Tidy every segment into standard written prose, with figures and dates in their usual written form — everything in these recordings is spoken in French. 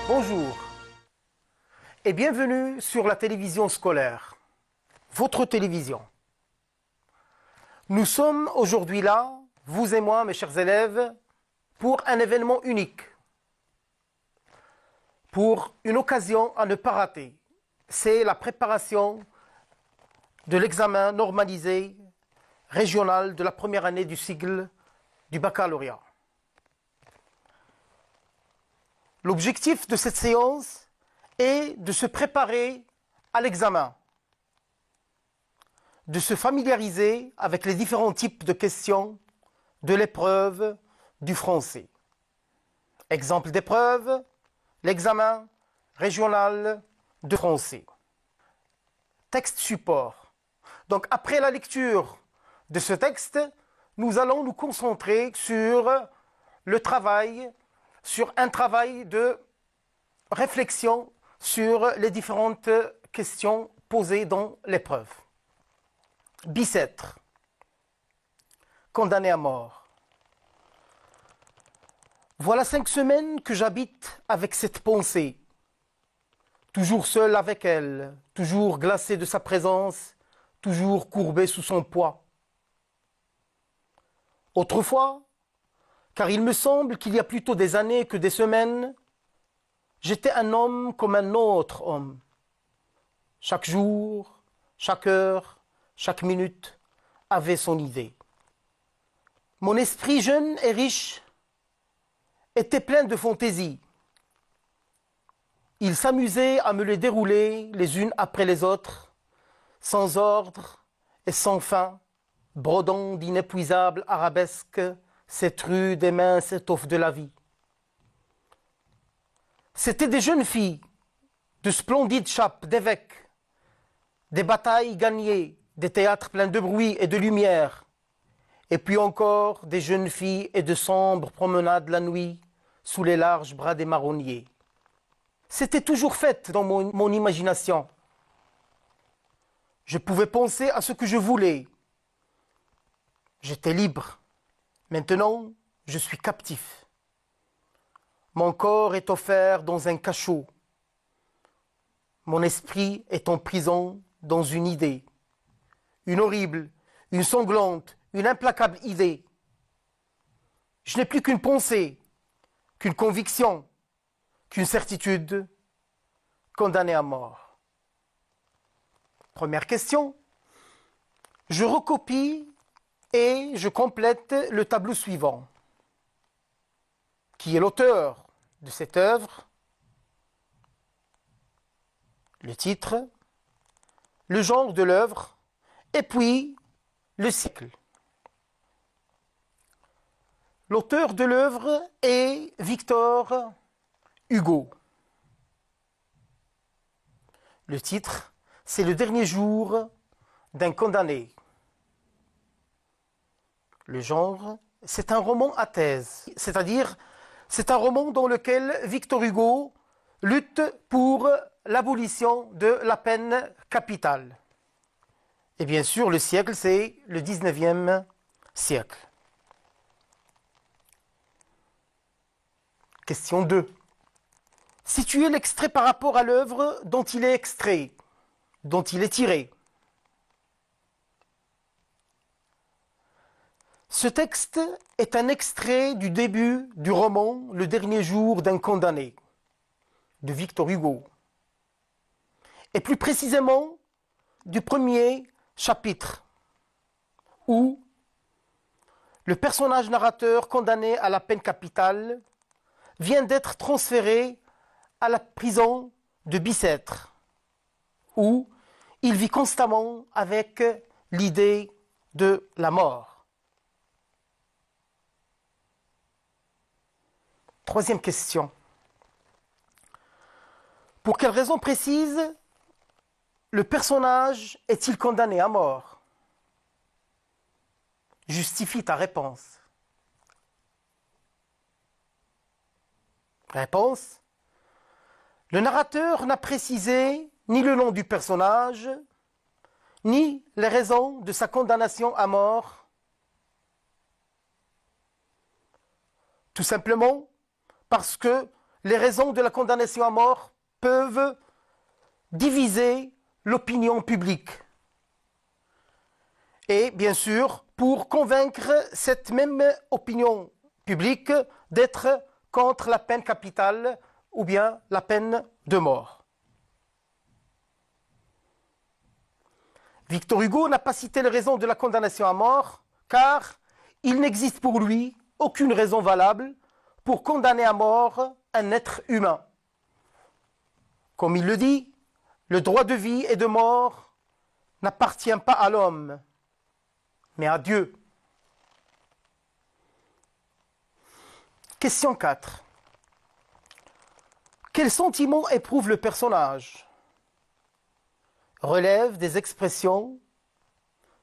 Bonjour et bienvenue sur la télévision scolaire, votre télévision. Nous sommes aujourd'hui là, vous et moi, mes chers élèves, pour un événement unique, pour une occasion à ne pas rater. C'est la préparation de l'examen normalisé régional de la première année du cycle du baccalauréat. L'objectif de cette séance est de se préparer à l'examen, de se familiariser avec les différents types de questions de l'épreuve du français. Exemple d'épreuve, l'examen régional de français. Texte support. Donc après la lecture de ce texte, nous allons nous concentrer sur le travail, sur un travail de réflexion sur les différentes questions posées dans l'épreuve. Bicêtre, condamné à mort. Voilà 5 semaines que j'habite avec cette pensée, toujours seul avec elle, toujours glacé de sa présence, toujours courbé sous son poids. Autrefois, car il me semble qu'il y a plutôt des années que des semaines, j'étais un homme comme un autre homme. Chaque jour, chaque heure, chaque minute avait son idée. Mon esprit jeune et riche était plein de fantaisie. Il s'amusait à me les dérouler les unes après les autres, sans ordre et sans fin, brodant d'inépuisables arabesques cette rude et mince étoffe de la vie. C'étaient des jeunes filles, de splendides chapes d'évêques, des batailles gagnées, des théâtres pleins de bruit et de lumière, et puis encore des jeunes filles et de sombres promenades la nuit sous les larges bras des marronniers. C'était toujours fait dans mon imagination. Je pouvais penser à ce que je voulais. J'étais libre. Maintenant, je suis captif. Mon corps est offert dans un cachot. Mon esprit est en prison dans une idée. Une horrible, une sanglante, une implacable idée. Je n'ai plus qu'une pensée, qu'une conviction, qu'une certitude, condamnée à mort. Première question. Je recopie et je complète le tableau suivant. Qui est l'auteur de cette œuvre? Le titre, le genre de l'œuvre, et puis le siècle. L'auteur de l'œuvre est Victor Hugo. Le titre, c'est Le dernier jour d'un condamné. Le genre, c'est un roman à thèse, c'est-à-dire c'est un roman dans lequel Victor Hugo lutte pour l'abolition de la peine capitale. Et bien sûr, le siècle, c'est le 19e siècle. Question 2. Situez l'extrait par rapport à l'œuvre dont il est extrait, dont il est tiré. Ce texte est un extrait du début du roman Le dernier jour d'un condamné, de Victor Hugo. Et plus précisément, du premier chapitre, où le personnage narrateur condamné à la peine capitale vient d'être transféré à la prison de Bicêtre, où il vit constamment avec l'idée de la mort. Troisième question. Pour quelle raison précise le personnage est-il condamné à mort? Justifie ta réponse. Réponse. Le narrateur n'a précisé ni le nom du personnage, ni les raisons de sa condamnation à mort. Tout simplement parce que les raisons de la condamnation à mort peuvent diviser l'opinion publique. Et bien sûr, pour convaincre cette même opinion publique d'être contre la peine capitale ou bien la peine de mort. Victor Hugo n'a pas cité les raisons de la condamnation à mort car il n'existe pour lui aucune raison valable pour condamner à mort un être humain. Comme il le dit, le droit de vie et de mort n'appartient pas à l'homme, mais à Dieu. Question 4. Quel sentiment éprouve le personnage? Relève des expressions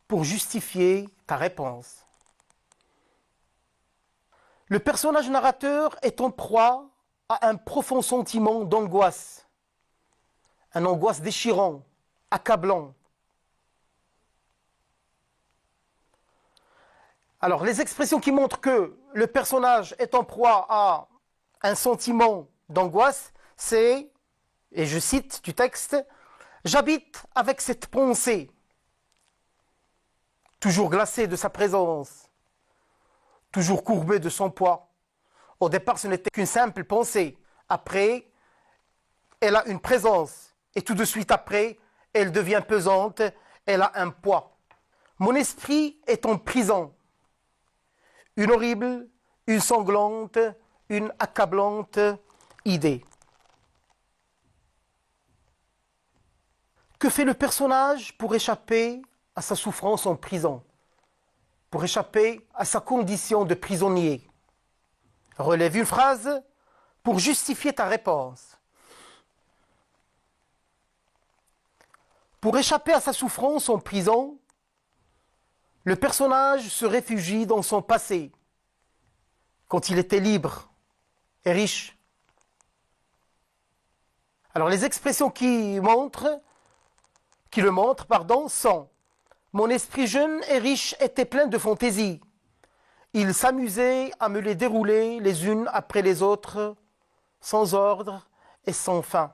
pour justifier ta réponse. Le personnage narrateur est en proie à un profond sentiment d'angoisse, une angoisse déchirant, accablant. Alors, les expressions qui montrent que le personnage est en proie à un sentiment d'angoisse, c'est, et je cite du texte, « J'habite avec cette pensée, toujours glacée de sa présence, toujours courbée de son poids. Au départ, ce n'était qu'une simple pensée. Après, elle a une présence. Et tout de suite après, elle devient pesante, elle a un poids. Mon esprit est en prison. Une horrible, une sanglante, une accablante idée. » Que fait le personnage pour échapper à sa souffrance en prison, pour échapper à sa condition de prisonnier? Relève une phrase pour justifier ta réponse. Pour échapper à sa souffrance en prison, le personnage se réfugie dans son passé, quand il était libre et riche. Alors les expressions qui le montrent, sont « Mon esprit jeune et riche était plein de fantaisie. Il s'amusait à me les dérouler les unes après les autres, sans ordre et sans fin. »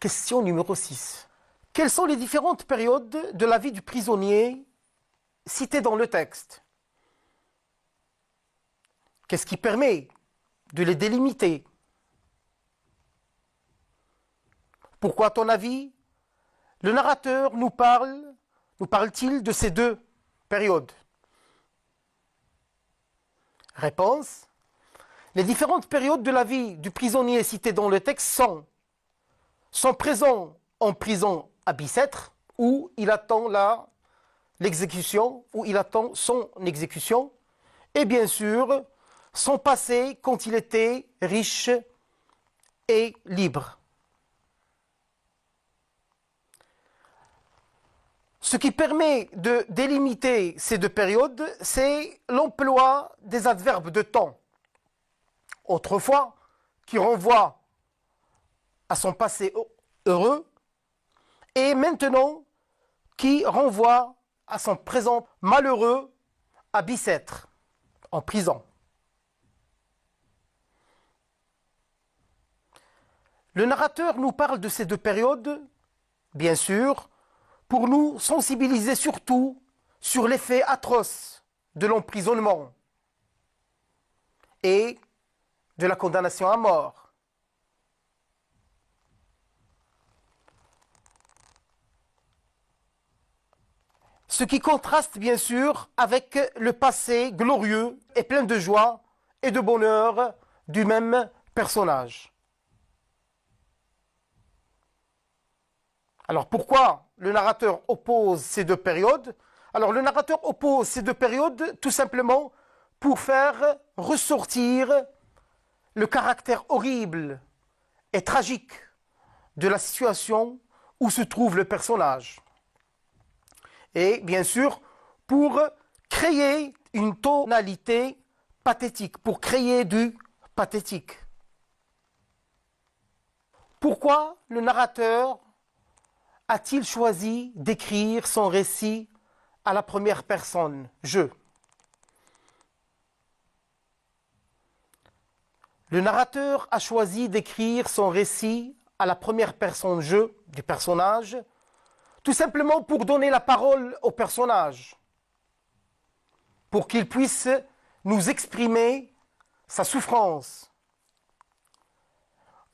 Question numéro 6. Quelles sont les différentes périodes de la vie du prisonnier citées dans le texte? Qu'est-ce qui permet de les délimiter? Pourquoi, à ton avis, le narrateur nous parle-t-il de ces deux périodes? Réponse. Les différentes périodes de la vie du prisonnier citées dans le texte sont son présent en prison à Bicêtre, où il attend l'exécution, où il attend son exécution, et bien sûr, son passé quand il était riche et libre. Ce qui permet de délimiter ces deux périodes, c'est l'emploi des adverbes de temps. Autrefois, qui renvoie à son passé heureux, et maintenant, qui renvoie à son présent malheureux à Bicêtre, en prison. Le narrateur nous parle de ces deux périodes, bien sûr, pour nous sensibiliser surtout sur l'effet atroce de l'emprisonnement et de la condamnation à mort. Ce qui contraste bien sûr avec le passé glorieux et plein de joie et de bonheur du même personnage. Alors pourquoi le narrateur oppose ces deux périodes? Alors le narrateur oppose ces deux périodes tout simplement pour faire ressortir le caractère horrible et tragique de la situation où se trouve le personnage. Et bien sûr, pour créer une tonalité pathétique, pour créer du pathétique. Pourquoi le narrateur a-t-il choisi d'écrire son récit à la première personne, je? Le narrateur a choisi d'écrire son récit à la première personne je du personnage, tout simplement pour donner la parole au personnage, pour qu'il puisse nous exprimer sa souffrance.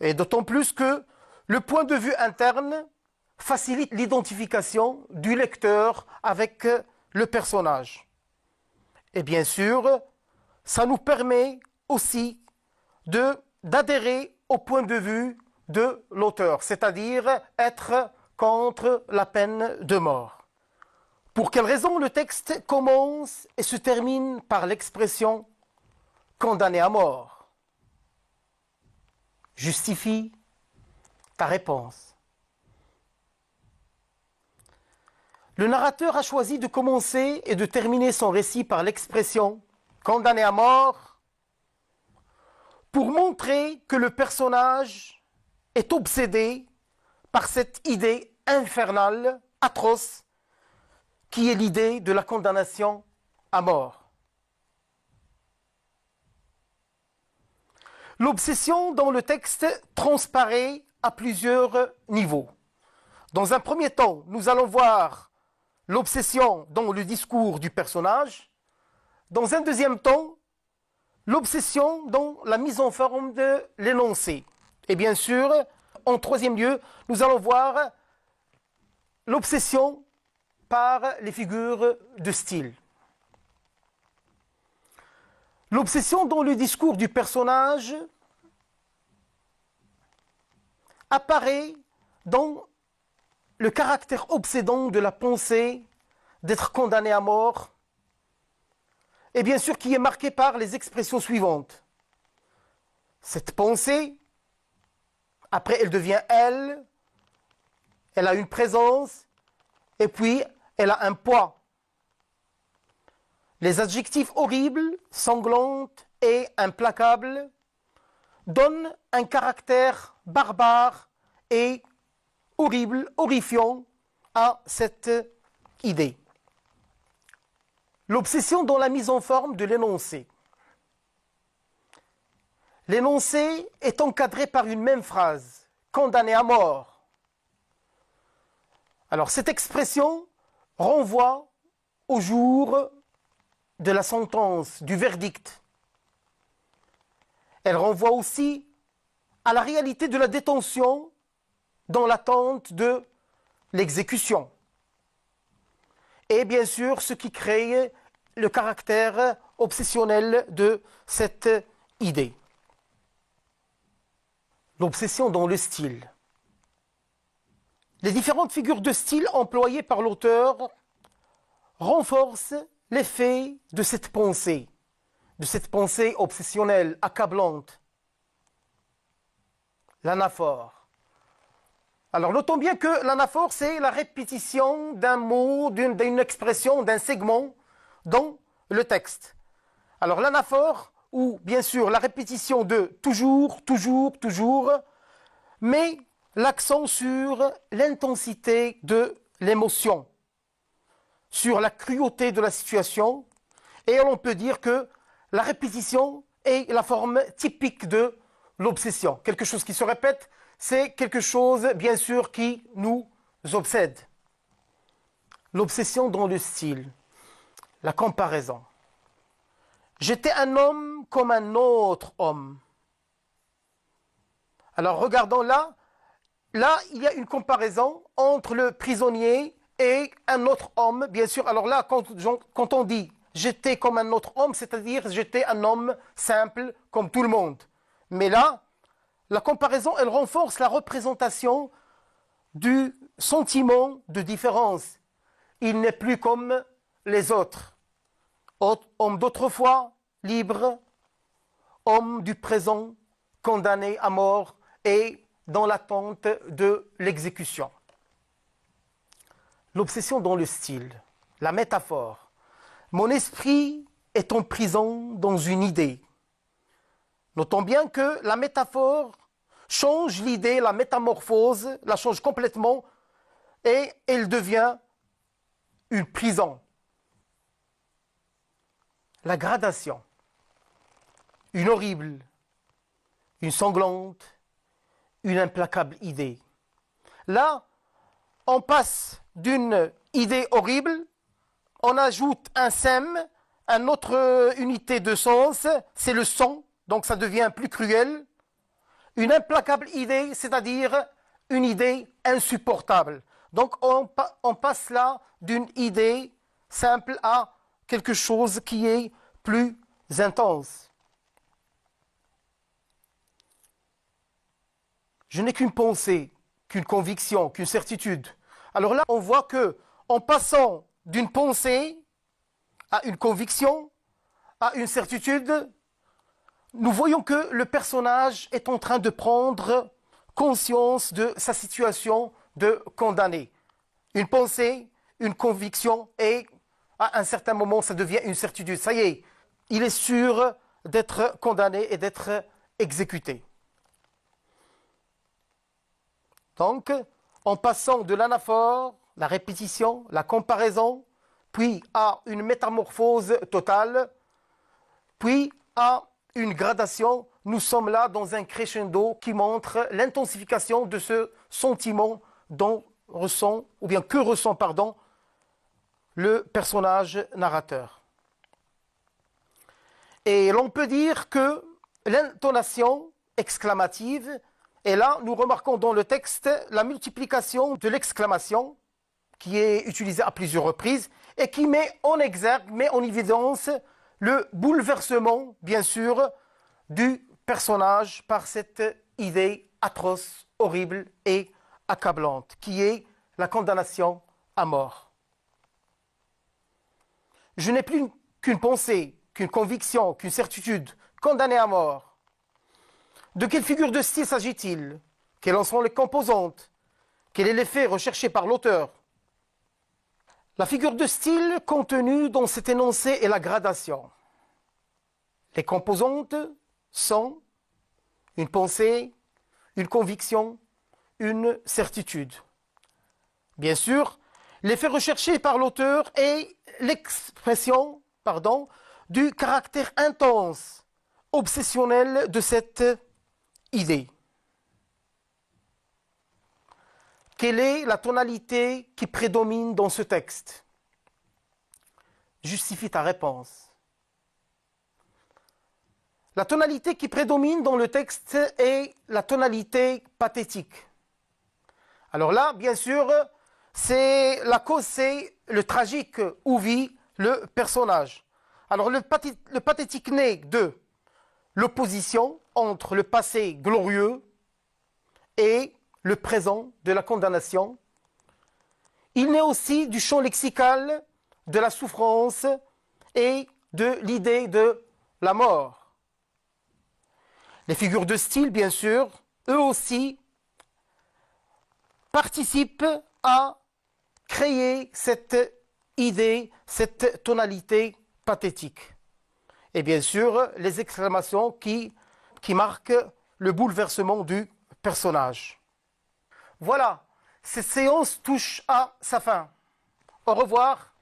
Et d'autant plus que le point de vue interne facilite l'identification du lecteur avec le personnage. Et bien sûr, ça nous permet aussi d'adhérer au point de vue de l'auteur, c'est-à-dire être contre la peine de mort. Pour quelle raison le texte commence et se termine par l'expression « condamné à mort » ? Justifie ta réponse. Le narrateur a choisi de commencer et de terminer son récit par l'expression « condamné à mort » pour montrer que le personnage est obsédé par cette idée infernale, atroce, qui est l'idée de la condamnation à mort. L'obsession dans le texte transparaît à plusieurs niveaux. Dans un premier temps, nous allons voir l'obsession dans le discours du personnage. Dans un deuxième temps, l'obsession dans la mise en forme de l'énoncé. Et bien sûr, en troisième lieu, nous allons voir l'obsession par les figures de style. L'obsession dans le discours du personnage apparaît dans le caractère obsédant de la pensée d'être condamné à mort, et bien sûr qui est marqué par les expressions suivantes. Cette pensée, après elle devient elle a une présence, et puis elle a un poids. Les adjectifs horribles, sanglantes et implacables donnent un caractère barbare et horrible, horrifiant à cette idée. L'obsession dans la mise en forme de l'énoncé. L'énoncé est encadré par une même phrase, condamné à mort. Alors cette expression renvoie au jour de la sentence, du verdict. Elle renvoie aussi à la réalité de la détention dans l'attente de l'exécution. Et bien sûr, ce qui crée le caractère obsessionnel de cette idée. L'obsession dans le style. Les différentes figures de style employées par l'auteur renforcent l'effet de cette pensée obsessionnelle, accablante. L'anaphore. Alors notons bien que l'anaphore, c'est la répétition d'un mot, d'une expression, d'un segment dans le texte. Alors l'anaphore, ou bien sûr la répétition de toujours, toujours, toujours, met l'accent sur l'intensité de l'émotion, sur la cruauté de la situation, et on peut dire que la répétition est la forme typique de l'obsession. Quelque chose qui se répète, c'est quelque chose, bien sûr, qui nous obsède. L'obsession dans le style, la comparaison. J'étais un homme comme un autre homme. Alors regardons là, il y a une comparaison entre le prisonnier et un autre homme, bien sûr. Alors là, quand on dit j'étais comme un autre homme, c'est-à-dire j'étais un homme simple comme tout le monde. Mais là, la comparaison, elle renforce la représentation du sentiment de différence. Il n'est plus comme les autres. Homme d'autrefois, libre, homme du présent, condamné à mort et dans l'attente de l'exécution. L'obsession dans le style, la métaphore. Mon esprit est en prison dans une idée. Notons bien que la métaphore change l'idée, la métamorphose, la change complètement et elle devient une prison. La gradation, une horrible, une sanglante, une implacable idée. Là, on passe d'une idée horrible, on ajoute un sème, une autre unité de sens, c'est le sang, donc ça devient plus cruel. Une implacable idée, c'est-à-dire une idée insupportable. Donc on passe là d'une idée simple à quelque chose qui est plus intense. Je n'ai qu'une pensée, qu'une conviction, qu'une certitude. Alors là, on voit que en passant d'une pensée à une conviction, à une certitude, nous voyons que le personnage est en train de prendre conscience de sa situation de condamné. Une pensée, une conviction et à un certain moment, ça devient une certitude. Ça y est, il est sûr d'être condamné et d'être exécuté. Donc, en passant de l'anaphore, la répétition, la comparaison, puis à une métamorphose totale, puis à une gradation, nous sommes là dans un crescendo qui montre l'intensification de ce sentiment dont ressent, ou bien que ressent, pardon, le personnage narrateur. Et l'on peut dire que l'intonation exclamative, et là nous remarquons dans le texte la multiplication de l'exclamation qui est utilisée à plusieurs reprises et qui met en exergue, met en évidence le bouleversement, bien sûr, du personnage par cette idée atroce, horrible et accablante, qui est la condamnation à mort. Je n'ai plus qu'une pensée, qu'une conviction, qu'une certitude, condamnée à mort. De quelle figure de style s'agit-il? Quelles en sont les composantes? Quel est l'effet recherché par l'auteur? La figure de style contenue dans cet énoncé est la gradation. Les composantes sont une pensée, une conviction, une certitude. Bien sûr, l'effet recherché par l'auteur est l'expression, du caractère intense, obsessionnel de cette idée. Quelle est la tonalité qui prédomine dans ce texte? Justifie ta réponse. La tonalité qui prédomine dans le texte est la tonalité pathétique. Alors là, bien sûr, c'est la cause, c'est le tragique où vit le personnage. Alors le pathétique naît de l'opposition entre le passé glorieux et le présent de la condamnation. Il naît aussi du champ lexical de la souffrance et de l'idée de la mort. Les figures de style, bien sûr, eux aussi participent à créer cette idée, cette tonalité pathétique. Et bien sûr, les exclamations qui marquent le bouleversement du personnage. Voilà, cette séance touche à sa fin. Au revoir.